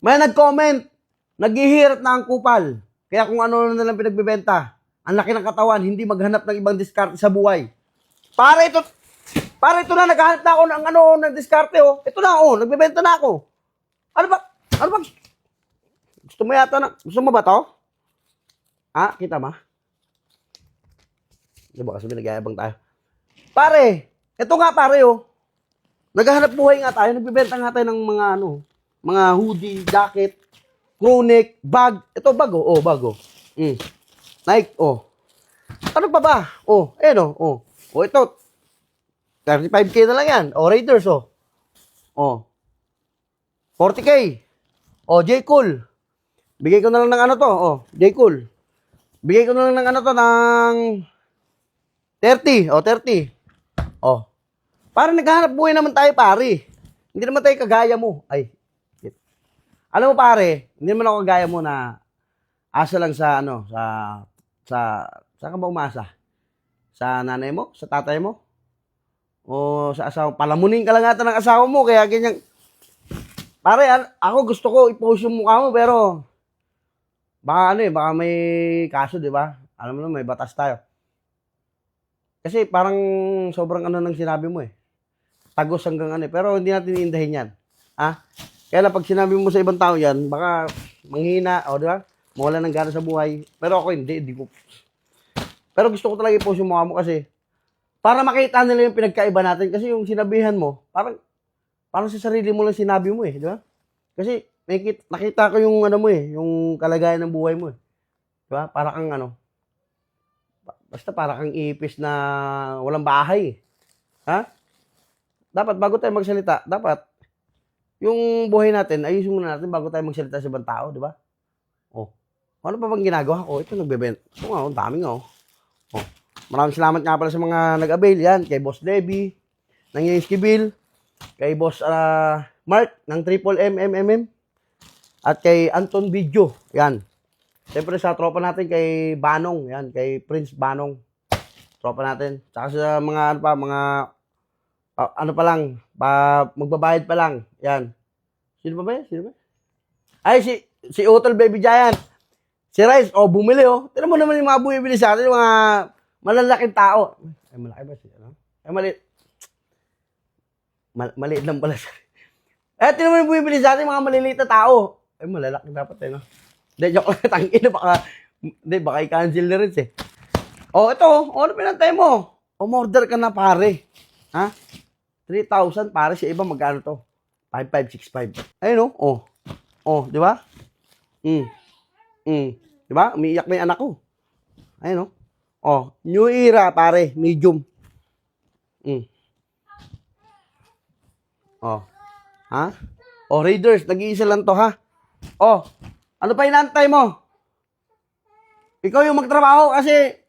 May nag-comment, naghihirap na ang kupal. Kaya kung ano na lang pinagbebenta, ang laki ng katawan, hindi maghanap ng ibang diskarte sa buhay. Para ito na, naghahanap na ako ng ng diskarte, oh. Ito na, oh, nagbebenta na ako. Ano ba? Ano ba? Gusto mo yata na, gusto mo ba to? Ah, kita ma? Di ba kasi nag-iabang tayo? Pare, ito nga pare, oh. Naghahanap buhay nga tayo, nagbebenta nga tayo ng mga mga hoodie, jacket, crew neck, bag. Ito bag, oh, bag, oh. Nike, oh. Ano pa ba? Oh, ayan, oh. Oh, ito. 35K na lang yan. Oh, Raiders, oh. Oh. 40K. Oh, J. Cool. Bigay ko na lang ng ano to, oh. J. Cool. Bigay ko na lang ng ano to, ng 30. Oh, 30. Oh. Parang naghahanap buhay naman tayo, pare. Hindi naman tayo kagaya mo. Ay. Alam mo, pare, hindi naman ako kagaya mo na asa lang sa sa ka ba umasa? Sa nanay mo? Sa tatay mo? O sa asawa? Palamunin ka lang ata ng asawa mo, kaya ganyan. Pare, ako gusto ko i-post yung mukha mo, pero baka baka may kaso, di ba? Alam mo na, may batas tayo. Kasi parang sobrang nang sinabi mo eh. Tagos hanggang pero hindi natin iindahin yan. Ha? Kaya lang pag sinabi mo sa ibang tao yan, baka manghina, o di ba? Mawala ng gana sa buhay. Pero ako hindi ko. Pero gusto ko talaga i-post yung mukha mo kasi para makita nila yung pinagkaiba natin. Kasi yung sinabihan mo, parang sa sarili mo lang sinabi mo eh, di ba? Kasi nakita ko yung mo eh, yung kalagayan ng buhay mo eh. Di ba? Para kang basta para kang ipis na walang bahay eh. Ha? Dapat bago tayo magsalita, dapat yung buhay natin, ayusin muna natin bago tayo magsalita sa ibang tao, di ba? Oh. Ano pa bang ginagawa ko? Ito nagbebenta. Ito nga, ang dami nga, oh. Oh. Maraming salamat nga pala sa mga nag-avail. Yan, kay Boss Debbie, ng Yesquibil, kay Boss Mark, ng Triple MMMM, at kay Anton Video. Yan. Siyempre sa tropa natin kay Banong. Yan, kay Prince Banong. Tropa natin. Tsaka sa mga, pa lang, magbabayad pa lang. Yan. Sino ba yan? Sino ba? Ay, si Utol Baby Giant. Si Rice, bumili, oh. Tignan mo naman yung mga bumibili sa atin, yung mga malalaking tao. Ay, malaki ba siya, no? Ay, maliit lang pala siya. Tignan mo yung bumibili sa atin, mga maliliit na tao. Ay, malalaki dapat, no? Hindi, joke lang, tangin na, baka i-cancel na rin, eh. Ito, ano pinantay mo? Umorder ka na, pare. Ha? 3,000, pare, sa iba, magkano to? 5,565. Ayun, di ba? Di ba? Umiiyak na yung anak ko. Ayun, New Era, pare. Medium. Ha? Raiders. Nag-iisa lang to, ha? Ano pa inantay mo? Ikaw yung magtrabaho kasi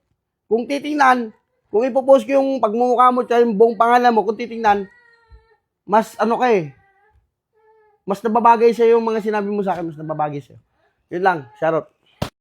kung titingnan, kung ipopost ko yung pagmumukha mo at yung buong pangalan mo, kung titingnan, mas mas nababagay sa'yo yung mga sinabi mo sa akin, mas nababagay sa'yo. Yun lang, shoutout.